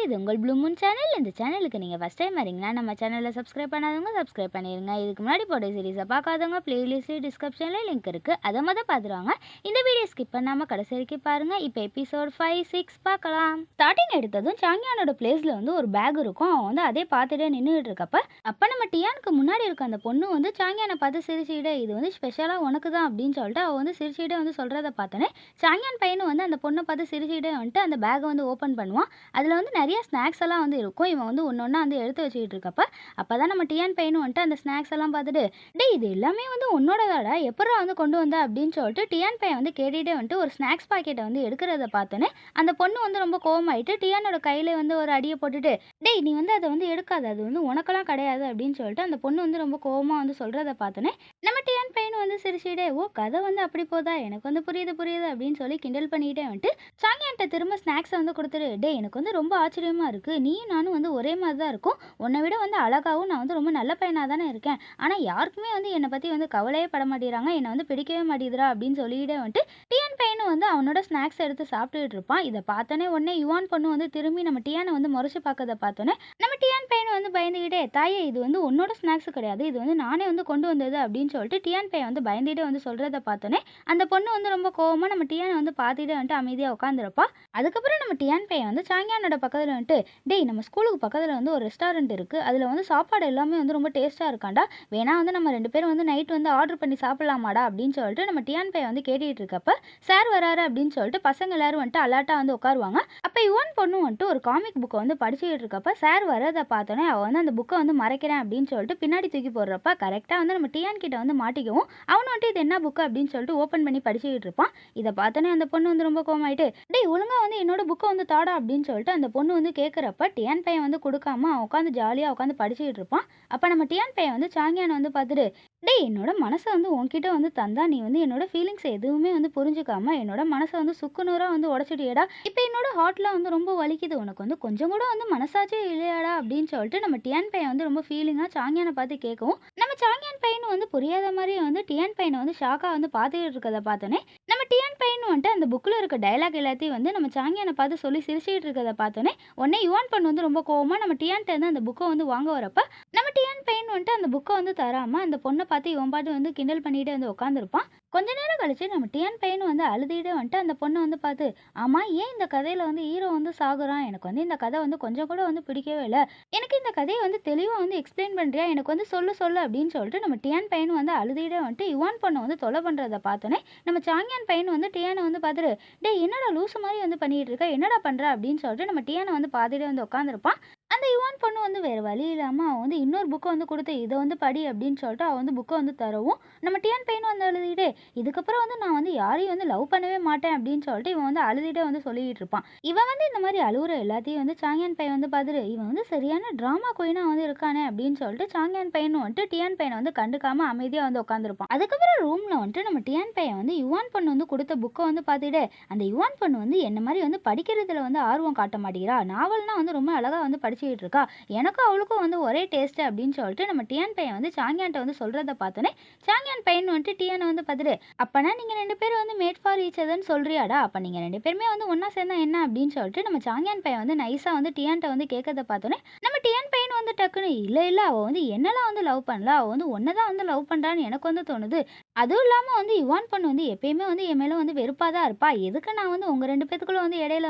இது உங்கள் blue Moon channel. இந்த சேனலுக்கு நீங்கள் ஃபஸ்ட் டைம் வரீங்கன்னா நம்ம சேனலை சப்ஸ்கிரைப் பண்ணாதவங்க சப்ஸ்கிரைப் பண்ணிடுங்க. இதுக்கு முன்னாடி போட்ட சீரிஸை பார்க்காதவங்க பிளேலிஸ்ட் டிஸ்கிரிப்ஷனில் லிங்க் இருக்குது, அதை பார்த்துருவாங்க. இந்த வீடியோ ஸ்கிப் பண்ணாமல் கடைசி வரைக்கும் பாருங்கள். இப்போ எபிசோட் 5, 6 பார்க்கலாம். ஸ்டார்டிங் எடுத்ததும் சாங்கியானோட பிளேஸில் ஒரு பேக் இருக்கும். அவன் அதே பார்த்துட்டே நின்றுட்டு இருக்கப்ப அப்போ நம்ம டியானுக்கு முன்னாடி இருக்க அந்த பொண்ணு சாங்கியானை பார்த்து சிரிச்சுக்கிட்டே, இது ஸ்பெஷலாக உனக்கு தான் அப்படின்னு சொல்லிட்டு அவள் சிரிச்சுக்கிட்டே சொல்கிறத பார்த்தோன்னே சாங்கியான் பையனும் அந்த பொண்ணை பார்த்து சிரிச்சுக்கிட்டே அந்த பேக்கை ஓப்பன் பண்ணுவான். அதில் நிறைய ஸ்நாக்ஸ் எல்லாம் இருக்கும். இவன் ஒன்று ஒன்றா எடுத்து வச்சுக்கிட்டு இருக்கப்ப அப்போ தான் நம்ம டியான் பையனும் அந்த ஸ்நாக்ஸ் எல்லாம் பார்த்துட்டு, டே இது எல்லாமே உன்னோடதாடா, எப்படா கொண்டு வந்த அப்படின்னு சொல்லிட்டு டியான் பையன் கேட்டுகிட்டே ஒரு ஸ்நாக்ஸ் பாக்கெட்டை எடுக்கிறத பார்த்தோன்னே அந்த பொண்ணு ரொம்ப கோவமாயிட்டு டியானோட கையில் ஒரு அடியை போட்டுட்டு, டேய் நீ அதை எடுக்காத, அது உனக்கெல்லாம் கிடையாது அப்படின்னு சொல்லிட்டு அந்த பொண்ணு ரொம்ப கோவமாக சொல்கிறத பார்த்தோன்னே நம்ம டியான் பையனும் சிரிச்சுட்டே, ஓ கதை அப்படி போதா, எனக்கு புரியுது புரியுது அப்படின்னு சொல்லி கிண்டல் பண்ணிக்கிட்டே சாங்கியான்ட்ட திரும்ப ஸ்நாக்ஸை கொடுத்துட்டு, டே எனக்கு ரொம்ப ஆச்சரியமாக இருக்குது, நீயும் நானும் ஒரே மாதிரி தான் இருக்கும், உன்னை விட அழகாகவும் நான் ரொம்ப நல்ல பையனாக தானே இருக்கேன், ஆனால் யாருக்குமே என்னை பற்றி கவலையே பட மாட்டேறாங்க, என்னை பிடிக்கவே மாட்டேதுரா அப்படின்னு சொல்லிக்கிட்டே டியான் பையனும் அவனோட ஸ்நாக்ஸ் எடுத்து சாப்பிட்டுட்டு இருப்பான். இதை பார்த்தோன்னே உடனே யுவான் பொண்ணு திரும்பி நம்ம டியானை முறைச்சு பார்க்கறத பார்த்தோன்னே நம்ம டியான் பையன் பயந்துக்கிட்டே, தாயே இது உன்னோட ஸ்நாக்ஸ் கிடையாது, இது நானே கொண்டு வந்தது அப்படின்னு சொல்லிட்டு டியான் பையன் பயந்துகிட்டே சொல்கிறத பார்த்தோன்னே அந்த பொண்ணு ரொம்ப கோவமாக நம்ம டியானை பார்த்துக்கிட்டே அமைதியாக உட்காந்துருப்பா. அதுக்கப்புறம் நம்ம டியான் பையன் சாங்கியானோட பக்கத்தில் டேய் நம்ம ஸ்கூலுக்கு பக்கத்தில் ஒரு ரெஸ்டாரண்ட் இருக்குது, அதில் சாப்பாடு எல்லாமே ரொம்ப டேஸ்ட்டாக இருக்காண்டா, வேணா நம்ம ரெண்டு பேரும் நைட் ஆர்டர் பண்ணி சாப்பிடலாமாடா அப்படின்னு சொல்லிட்டு நம்ம டியான் பையன் கேட்டுட்டு இருக்கப்ப சார் வராரு அப்படின்னு சொல்லிட்டு பசங்க எல்லாரும் அலர்ட்டாக உட்காருவாங்க. அப்போ யுவான் பொண்ணு ஒரு காமிக் புக்கை படிச்சுக்கிட்டு இருக்கப்ப சார் வரதை பார்த்தோன்னே அவன் அந்த புக்கை மறைக்கிறேன் அப்படின்னு சொல்லிட்டு பின்னாடி தூக்கி போடுறப்ப கரெக்டாக நம்ம டியான் கிட்ட மாட்டிக்கவும் அவனு இது என்ன புக்கு அப்படின்னு சொல்லிட்டு ஓப்பன் பண்ணி படிச்சுக்கிட்டு இருப்பான். இதை பார்த்தோன்னே அந்த பொண்ணு ரொம்ப கோவமாயிட்டு, டேய் ஒழுங்கா என்னோட புக்கை தாடா அப்படின்னு சொல்லிட்டு அந்த பொண்ணு கேட்குறப்ப டியான் பையன் கொடுக்காம அவன் உட்காந்து ஜாலியாக உட்காந்து படிச்சுக்கிட்டு இருப்பான். அப்போ நம்ம டியான் பையன் சாங்கியானை பார்த்துட்டு, டேய் என்னோட மனசை உன்கிட்ட தந்தா நீ என்னோட ஃபீலிங்ஸ் எதுவுமே புரிஞ்சுக்காம என்னோட மனசை சுக்குநூறாக உடச்சிட்டியடா, இப்போ என்னோட ஹார்ட்லாம் ரொம்ப வலிக்குது, உனக்கு கொஞ்சம் கூட மனசாச்சே இல்லையாடா அப்படின்னு சொல்லிட்டு நம்ம டியான் பையன் ரொம்ப ஃபீலிங்காக சாங்கியானை பார்த்து கேட்கவும் நம்ம சாங்கியான் பையன் புரியாத மாதிரி டியான் பையனை ஷாக்காக பார்த்துக்கிட்டு இருக்கதை பார்த்தோன்னே நம்ம டியான் பையன் அந்த புக்கில் இருக்க டைலாக் எல்லாத்தையும் நம்ம சாங்கியானை பார்த்து சொல்லி சிரிச்சுக்கிட்டு இருக்கதை பார்த்தோன்னே உடனே யுவான் பொண்ணு ரொம்ப கோவமாக நம்ம டியான்ட்ட அந்த புக்கை வாங்க வரப்ப நம்ம டியான் பையன் அந்த புக்கை தராமல் அந்த பொண்ணை பார்த்து இவன் பாட்டு கிண்டல் பண்ணிட்டு உட்காந்துருப்பான். கொஞ்ச நேரம் கழிச்சு நம்ம டியான் பையன் அழுதுகிட்டே அந்த பொண்ணை பார்த்து, ஆமாம் ஏன் இந்த கதையில் ஹீரோ சாகுறான், எனக்கு இந்த கதை கொஞ்சம் கூட பிடிக்கவே இல்லை, எனக்கு இந்த கதையை தெளிவாக எக்ஸ்பிளைன் பண்ணுறியா, எனக்கு சொல்லு அப்படின்னு சொல்லிட்டு நம்ம டியான் பையன் அழுதுகிட்டே யுவான் பொண்ணை தொலை பண்ணுறதை பார்த்தோன்னே நம்ம சாங்கியான் பையன் டியானை பார்த்துட்டு, டே என்னடா லூசு மாதிரி பண்ணிட்டு இருக்க, என்னடா பண்ணுற அப்படின்னு சொல்லிட்டு நம்ம டியானை பார்த்துட்டு உட்காந்துருப்பான். அந்த யுவான் பொண்ணு வேறு வழி இல்லாமல் அவன் இன்னொரு புக்கை கொடுத்து இதை படி அப்படின்னு சொல்லிட்டு அவன் புக்கை தரவும் நம்ம டியான் பையனும் அழுதுகிட்டே, இதுக்கப்புறம் நான் யாரையும் லவ் பண்ணவே மாட்டேன் அப்படின்னு சொல்லிட்டு இவன் அழுதுகிட்டே சொல்லிட்டு இருப்பான். இவன் இந்த மாதிரி அழுகுற எல்லாத்தையும் சாங்கியான் பையன் பார்த்துட்டு, இவன் சரியான ட்ராமா குயினாக இருக்கானே அப்படின்னு சொல்லிட்டு சாங்கியான் பையனும் டியான் பையனை கண்டுக்காம அமைதியாக உட்காந்துருப்பான். அதுக்கப்புறம் ரூமில் நம்ம டியான் பையன் யுவான் பொண்ணு கொடுத்த புக்கை பார்த்துட்டு, அந்த யுவான் பொண்ணு என்ன மாதிரி படிக்கிறதுல ஆர்வம் காட்ட மாட்டேங்கிறா, நாவல்னா ரொம்ப அழகாக படிச்சுக்கிட்டு இருக்கா, எனக்கும் அவளுக்கும் ஒரே டேஸ்ட் அப்படின்னு சொல்லிட்டு நம்ம டியான் பையன் சாங்கியான்ட்ட சொல்கிறத பார்த்தோன்னே சாங்கியான் பையன் டியானை பார்த்துட்டு, அப்பனா நீங்கள் ரெண்டு பேரும் மேட் ஃபார் ஈச் அதர்னு சொல்கிறியாடா, அப்போ நீங்கள் ரெண்டு பேருமே ஒன்றா சேர்ந்தா என்ன அப்படின்னு சொல்லிட்டு நம்ம சாங்கியான் பையன் நைஸாக டியான்ட்ட கேட்கறத பார்த்தோன்னே நம்ம டியான் பையன் டக்குன்னு, இல்லை அவள் என்னெல்லாம் லவ் பண்ணல, அவள் ஒன்றை தான் லவ் பண்ணுறான்னு எனக்கு தோணுது, அதுவும் இல்லாமல் யுவான் பொண்ணு எப்பயுமே என் மேலே வெறுப்பாக தான் இருப்பா, எதுக்கு நான் உங்கள் ரெண்டு பேத்துக்குள்ளே இடையில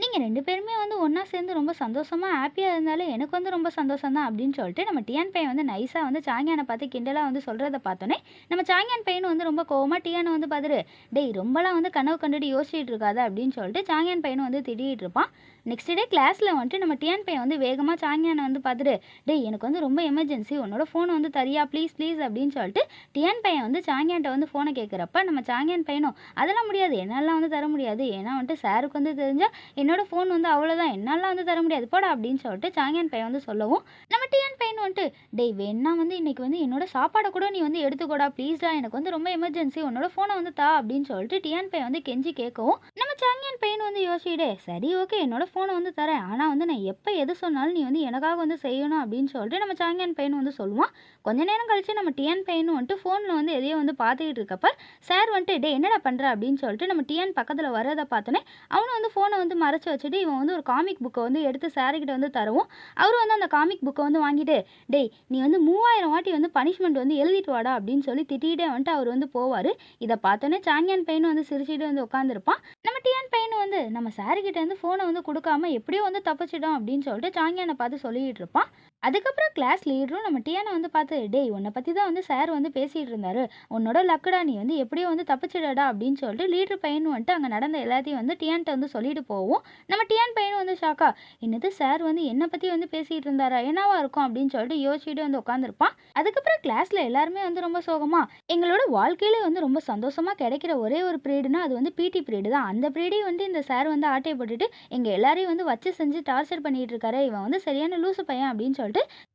நீங்கள் ரெண்டு பேருமே ஒன்றா சேர்ந்து ரொம்ப சந்தோஷமாக ஹாப்பியாக இருந்தாலும் எனக்கு ரொம்ப சந்தோஷம் தான் அப்படின்னு சொல்லிட்டு நம்ம டியான் பையன் நைஸாக சாங்கியானை பார்த்து கிண்டலாக சொல்கிறத பார்த்தோன்னே நம்ம சாங்கியான் பையன் ரொம்ப கோவமாக டியானை பார்த்துட்டு, டேய் ரொம்பலாம் கனவு கண்டுட்டு யோசிச்சுட்டு இருக்காத அப்படின்னு சொல்லிட்டு சாங்கியான் பையன் திட்டிகிட்டு இருப்பான். நெக்ஸ்ட் டே கிளாஸில் நம்ம டியான் பையன் வேகமாக சாங்கியானை பார்த்துட்டு, டேய் எனக்கு ரொம்ப எமர்ஜென்சி, உன்னோட ஃபோனை தரியா ப்ளீஸ் ப்ளீஸ் அப்படின்னு சொல்லிட்டு டியான் பையன் சாங்கியான்ட்ட ஃபோனை கேட்குறப்ப நம்ம சாங்கியான் பையனும், அதெல்லாம் முடியாது, என்னாலாம் தர முடியாது, ஏன்னா சாருக்கு தெரிஞ்சால் என்னோட ஃபோன் அவ்வளோதான், என்னாலாம் தர முடியாது போடா அப்படின்னு சொல்லிட்டு சாங்கியான் பையன் சொல்லவும் நம்ம டியான் பையன் டேய் வேணா இன்னைக்கு என்னோட சாப்பாடை கூட நீ எடுத்துக்கூடா ப்ளீஸ்டா, எனக்கு ரொம்ப எமர்ஜென்சி, உன்னோட ஃபோனை தா அப்படின்னு சொல்லிட்டு டியான் பையன் கெஞ்சி கேட்கவும் நம்ம சாங்கியன் பையன் வந்து யோசிச்சுட்டே, சரி ஓகே என்னோட ஃபோனை வந்து தரேன். ஆனால் வந்து நான் எப்போ எது சொன்னாலும் நீ வந்து எனக்காக வந்து செய்யணும் அப்படின்னு சொல்லிட்டு நம்ம சாங்கியன் பையன் வந்து சொல்லுவான். கொஞ்ச நேரம் கழிச்சு நம்ம டிஎன் பையனும் வந்துட்டு ஃபோனில் வந்து எதையோ வந்து பார்த்துக்கிட்டு இருக்கப்ப சார் வந்துட்டு டே என்னடா பண்ணுற அப்படின்னு சொல்லிட்டு நம்ம டிஎன் பக்கத்தில் வர்றதை பார்த்தோன்னே அவனும் வந்து ஃபோனை வந்து மறைச்சி வச்சுட்டு இவன் வந்து ஒரு காமிக் புக்கை வந்து எடுத்து சார்கிட்ட வந்து தரவும் அவர் வந்து அந்த காமிக் புக்கை வந்து வாங்கிட்டு டேய் நீ வந்து 3000 வாட்டி வந்து பனிஷ்மெண்ட் வந்து எழுதிட்டு வாடா அப்படின்னு சொல்லி திட்டிகிட்டே வந்துட்டு அவர் வந்து போவார். இதை பார்த்தோன்னே சாங்கியன் பையனும் வந்து சிரிச்சுட்டு வந்து உட்காந்துருப்பான். நம்ம டிஎன் பையன் வந்து நம்ம சார்கிட்ட இருந்து ஃபோனை வந்து கொடுக்காம எப்படியோ வந்து தப்பிச்சிட்டோம் அப்படின்னு சொல்லிட்டு சாங்கியானை பார்த்து சொல்லிட்டு இருப்பான். அதுக்கப்புறம் கிளாஸ் லீடரும் நம்ம டியானை வந்து பார்த்து டேய் உன்னை பற்றி தான் வந்து சார் வந்து பேசிகிட்டு இருந்தாரு, உன்னோட லக்குடா நீ வந்து எப்படியோ வந்து தப்பிச்சிடடா அப்படின்னு சொல்லிட்டு லீடர் பையனும் வந்துட்டு அங்கே நடந்த எல்லாத்தையும் வந்து டியான்ட்ட வந்து சொல்லிட்டு போவோம். நம்ம டியான் பையனும் வந்து ஷாக்கா என்னது சார் வந்து என்னை பற்றி வந்து பேசிகிட்டு இருந்தாரா என்னவா இருக்கும் அப்படின்னு சொல்லிட்டு யோசிச்சுட்டு வந்து உட்காந்துருப்பான். அதுக்கப்புறம் கிளாஸில் எல்லாருமே வந்து ரொம்ப சோகமா எங்களோட வாழ்க்கையில வந்து ரொம்ப சந்தோஷமாக கிடைக்கிற ஒரே ஒரு பீரியடுனா அது வந்து பிடி பீரியடு தான். அந்த பீரியடையும் வந்து இந்த சார் வந்து ஆட்டையப்பட்டுட்டு எங்கள் எல்லாரையும் வந்து வச்சு செஞ்சு டார்ச்சர் பண்ணிட்டு இருக்காரு, இவன் வந்து சரியான லூசு பையன் அப்படின்னு சொல்லிட்டு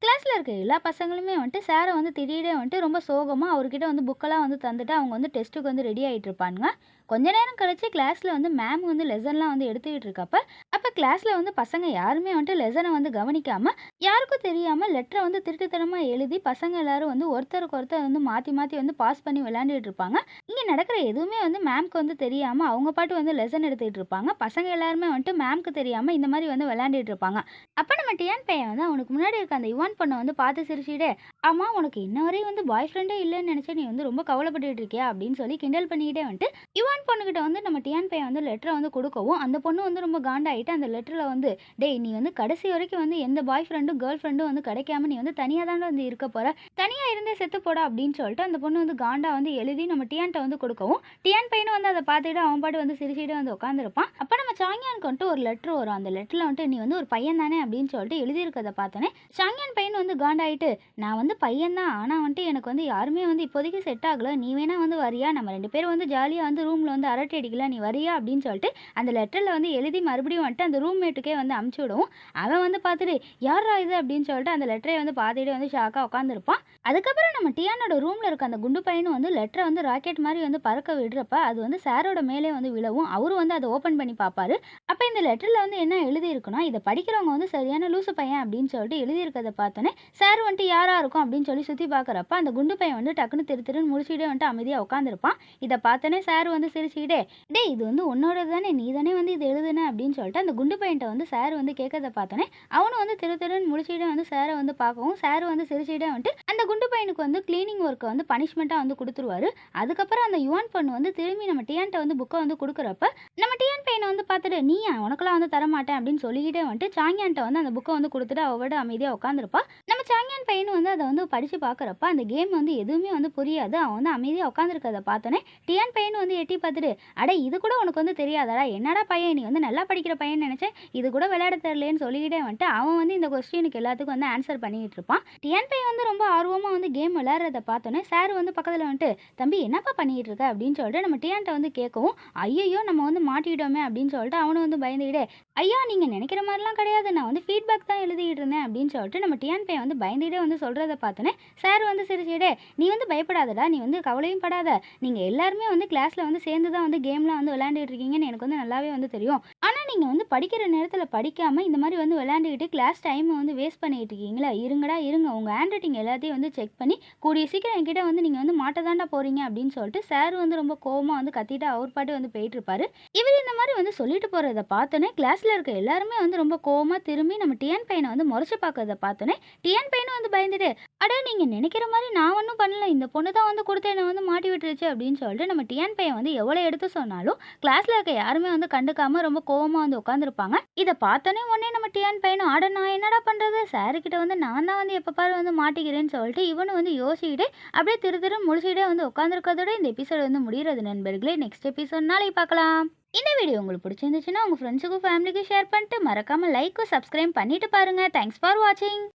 கிளாஸ்ல இருக்க எல்லா பசங்களுமே வந்துட்டு சாரை வந்து திடீர்னு வந்துட்டு ரொம்ப சோகமா அவர்கிட்ட வந்து புக்கெல்லாம் வந்து தந்துட்டு அவங்க வந்து டெஸ்ட்டுக்கு வந்து ரெடி ஆகிட்டு இருப்பாங்க. கொஞ்ச நேரம் கழிச்சு கிளாஸ்ல வந்து மேம் வந்து லெசன்லாம் வந்து எடுத்துக்கிட்டு இருக்கப்ப அப்போ கிளாஸ்ல வந்து பசங்க யாருமே வந்துட்டு லெசனை வந்து கவனிக்காம யாருக்கும் தெரியாம லெட்டரை வந்து திருட்டுத்தனமா எழுதி பசங்க எல்லாரும் வந்து ஒருத்தருக்கு ஒருத்தர் வந்து மாற்றி மாற்றி வந்து பாஸ் பண்ணி விளையாண்டுட்டு இருப்பாங்க. இங்கே நடக்கிற எதுவுமே வந்து மேம்க்கு வந்து தெரியாமல் அவங்க பாட்டு வந்து லெசன் எடுத்துகிட்டு இருப்பாங்க. பசங்க எல்லாருமே வந்துட்டு மேம்க்கு தெரியாமல் இந்த மாதிரி வந்து விளையாண்டுட்டு இருப்பாங்க. அப்போ நம்ம டிஎன் பையன் வந்து அவனுக்கு முன்னாடி இருக்க அந்த யுவான் பொண்ணை வந்து பார்த்து சிரிச்சிட்டே ஆமாம் உனக்கு இன்ன வரையும் வந்து பாய் ஃப்ரெண்டே இல்லைன்னு நினச்சா நீ வந்து ரொம்ப கவலைப்பட்டுட்டு இருக்கியா அப்படின்னு சொல்லி கிண்டல் பண்ணிக்கிட்டே வந்துட்டு யுவான் பொண்ணுக்கிட்ட வந்து நம்ம டிஎன் பையன் வந்து லெட்டரை வந்து கொடுக்கவும் அந்த பொண்ணு வந்து ரொம்ப காண்டாயிட்டு அந்த லெட்டரில் வந்து டேய் நீ வந்து கடைசி வரைக்கும் வந்து எந்த பாய் ஃப்ரெண்டும் கேர்ள் ஃப்ரெண்டும் வந்து கிடைக்காம நீ வந்து தனியாக தான் வந்து இருக்க போகிற, தனியாக இருந்தே செத்து போட அப்படின்னு சொல்லிட்டு அந்த பொண்ணு வந்து காண்டா வந்து எழுதி நம்ம டியான்ட்ட வந்து கொடுக்கவும் டியான் பையனும் வந்து அதை பார்த்துட்டு அவன் பாட்டு வந்து சிரிச்சிட்டு வந்து உட்காந்துருப்பான். அப்போ நம்ம சாங்கியானுக்கு வந்துட்டு ஒரு லெட்டர் வரும். அந்த லெட்டரில் வந்துட்டு நீ வந்து ஒரு பையன் தானே அப்படின்னு சொல்லிட்டு எழுதியிருக்கதை பார்த்தோன்னே சாங்கியான் பையன் வந்து காண்டாயிட்டு நான் வந்து பையன் தான் ஆனால் வந்துட்டு எனக்கு வந்து யாருமே வந்து இப்போதைக்கு செட் ஆகலை, நீ வேணா வந்து வரியா, நம்ம 2 பேரும் வந்து ஜாலியாக வந்து ரூமில் வந்து அரட்டை அடிக்கலாம், நீ வரியா அப்படின்னு சொல்லிட்டு அந்த லெட்டரில் வந்து எழுதி மறுபடியும் வந்துட்டு அந்த ரூம்மேட்டுக்கே வந்து அமுச்சு விடுவோம். அவன் வந்து பார்த்துட்டு யாரா இது அப்படின்னு சொல்லிட்டு அந்த லெட்டரை வந்து பார்த்துட்டு வந்து ஷாக்காக உட்காந்துருப்பான். அதுக்கப்புறம் நம்ம டியானோட ரூமில் இருக்க அந்த குண்டு பையனும் வந்து லெட்டரை வந்து ராக்கெட் மாதிரி வந்து பறக்க விடுறப்ப அது வந்து சாரோட மேலே வந்து விழவும் அவரும் வந்து அதை ஓப்பன் பண்ணி பார்ப்பாரு. அப்போ இந்த லெட்டரில் வந்து என்ன எழுதியிருக்குன்னா இதை படிக்கிறவங்க வந்து சரியான லூசு பையன் அப்படின்னு சொல்லிட்டு எழுதியிருக்கிறத பார்த்தோன்னே சார் வந்துட்டு யாரா இருக்கும் அப்படின்னு சொல்லி சுற்றி பார்க்குறப்ப அந்த குண்டு பையன் வந்து டக்குன்னு திருன்னு முடிச்சுட்டே வந்துட்டு அமைதியாக உட்காந்துருப்பான். இதை பார்த்தோன்னே சார் வந்து சிரிச்சுக்கிட்டே டே இது வந்து உன்னோட தானே, நீ தானே வந்து இது எழுதுன அப்படின்னு சொல்லிட்டு அந்த குண்டு பையன்ட்ட வந்து சார் வந்து கேட்கறத பார்த்தோன்னே அவனும் வந்து திருன்னு முடிச்சுட்டே வந்து சாரை வந்து பார்க்கவும் சார் வந்து சிரிச்சுட்டே வந்துட்டு அந்த குண்டு பையனுக்கு வந்து கிளீனிங் ஒர்க்கை வந்து பனிஷ்மெண்ட்டாக வந்து கொடுத்துருவாரு. அதுக்கப்புறம் அந்த யுவான் பொண்ணு வந்து திரும்பி நம்ம டியான்ட்ட வந்து புக்கை வந்து கொடுக்குறப்ப நம்ம டியான் பையனை வந்து பார்த்துட்டு நீயா உனக்கெல்லாம் வந்து தரமாட்டேன் அப்படின்னு சொல்லிக்கிட்டே வந்துட்டு சாங்கியான்ட்ட வந்து அந்த புக்கை வந்து கொடுத்துட்டு அவட அமைதியாக உட்காந்துருப்பா. நம்ம சாங்கியான் பையனும் வந்து அதை வந்து படித்து பார்க்குறப்ப அந்த கேம் வந்து எதுவுமே வந்து புரியாது. அவன் வந்து அமைதியாக உட்காந்துருக்கதை பார்த்தோன்னே டியான் பையன் வந்து எட்டி பார்த்துட்டு அட இது கூட உனக்கு வந்து தெரியாதடா, என்னடா பையன் நீ வந்து நல்லா படிக்கிற பையன் நினச்சேன், இது கூட விளையாட தெரியலேன்னு சொல்லிக்கிட்டே வந்துட்டு அவன் வந்து இந்த கொஸ்டினுக்கு எல்லாத்துக்கும் வந்து ஆன்சர் பண்ணிட்டு இருப்பான். டியான் பையன் வந்து ரொம்ப ஆர்வமாக வந்து கேம் விளையாடுறத பார்த்தோன்னே சார் வந்து பக்கத்தில் வந்துட்டு தம்பி என்னப்பா பண்ணிட்டு இருக்க அப்படின்னு சொல்லிட்டு நம்ம டியான்ட்ட வந்து கேட்கவும் ஐயோ நம்ம வந்து மாட்டிக்கிட்டோமே அப்படின்னு சொல்லிட்டு அவனு வந்து பயந்துக்கிட்டே ஐயா நீங்கள் நினைக்கிற மாதிரிலாம் கிடையாது, நான் வந்து ஃபீட்பேக் தான் எழுதிக்கிட்டு இருந்தேன் அப்படின்னு சொல்லிட்டு நம்ம டியான் பையன் வந்து பயந்துகிட்டே வந்து சொல்கிறத பார்த்தோன்னே சார் வந்து சிரிச்சிட்டே நீ வந்து பயப்படாதடா, நீ வந்து கவலையும் படாத, நீங்கள் எல்லாருமே வந்து கிளாஸில் வந்து சேர்ந்து தான் வந்து கேம்லாம் வந்து விளையாண்டுட்டு இருக்கீங்கன்னு எனக்கு வந்து நல்லாவே வந்து தெரியும். ஆனால் நீங்கள் வந்து படிக்கிற நேரத்தில் படிக்காமல் இந்த மாதிரி வந்து விளையாண்டுக்கிட்டு கிளாஸ் டைமை வந்து வேஸ்ட் பண்ணிட்டு இருக்கீங்களா, இருங்கடா இருங்க உங்கள் ஹேண்ட் ரைட்டிங் எல்லாத்தையும் வந்து செக் பண்ணி கூடிய சீக்கிரம் என்கிட்ட வந்து நீங்கள் வந்து மாட்டதாண்டா போகிறீங்க அப்படின்னு சொல்லிட்டு சார் வந்து ரொம்ப கோவமாக வந்து கத்திட்டு அவர் பாட்டு வந்து போயிட்டு இருப்பாரு. இவர் இந்த மாதிரி வந்து சொல்லிட்டு போகிறத பார்த்தோன்னே கிளாஸில் இருக்க எல்லாருமே வந்து ரொம்ப கோவமாக திரும்பி நம்ம டிஎன் பையனை வந்து முறைச்சி பார்க்கறத பார்த்தோன்னே டிஎன் பையனும் வந்து பயந்துட்டு அட நீங்கள் நினைக்கிற மாதிரி நான் ஒன்றும் பண்ணல, இந்த பொண்ணு தான் வந்து கொடுத்து என்னை வந்து மாட்டி விட்டுருச்சு அப்படின்னு சொல்லிட்டு நம்ம டிஎன் பையன் வந்து எவ்வளோ எடுத்து சொன்னாலும் கிளாஸில் இருக்க யாருமே வந்து கண்டுக்காமல் ரொம்ப கோவமாக வந்து உட்காந்துருப்பாங்க. இதை பார்த்தோன்னே உடனே நம்ம டிஎன் பையனும் ஆட நான் என்னடா பண்ணுறது, சாருக்கிட்ட வந்து நான் தான் வந்து எப்போ பாரு வந்து மாட்டிக்கிறேன்னு சொல்லிட்டு இவனு வந்து யோசிச்சுக்கிட்டு அப்படியே திரு முடிச்சுக்கிட்டே வந்து உட்காந்துருக்கிறதோட இந்த எபிசோடு வந்து முடிகிறது நண்பர்களே. நெக்ஸ்ட் எபிசோட் நாளைக்கு பார்க்கலாம். இந்த வீடியோ உங்களுக்கு பிடிச்சிருந்துச்சுன்னா உங்கள் ஃப்ரெண்ட்ஸுக்கும் ஃபேமிலிக்கும் ஷேர் பண்ணிட்டு மறக்காமல் லைக்கும் சப்ஸ்கிரைப் பண்ணிட்டு பாருங்கள். தேங்க்ஸ் ஃபார் வாட்சிங்.